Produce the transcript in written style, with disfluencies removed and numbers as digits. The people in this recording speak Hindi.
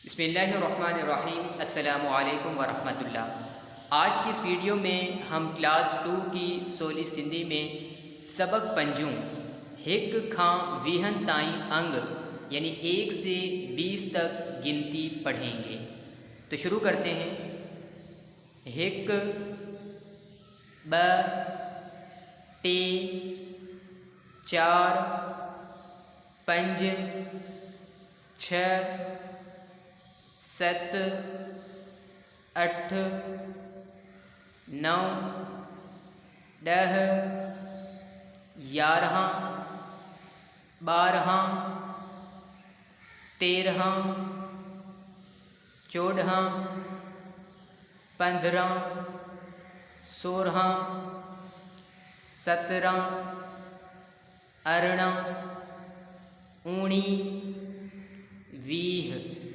बिस्मिल्लाहिर्रहमानिर्रहीम। अस्सलामु अलैकुम वरहमतुल्लाह। आज की इस वीडियो में हम क्लास 2 की सोली सिंधी में सबक पंजूं हिक खां वीहन ताईं अंग यानी 1 से 20 तक गिनती पढ़ेंगे। तो शुरू करते हैं। हिक, ब, टे, चार, पंज, छह, सत, अठ, नौ, ॾह, यारहं, ॿारहं, तेरहं, चोॾहं, पंद्रहं, सोरहं, सत्रहं, अरिड़हं, उणिवीह, 20।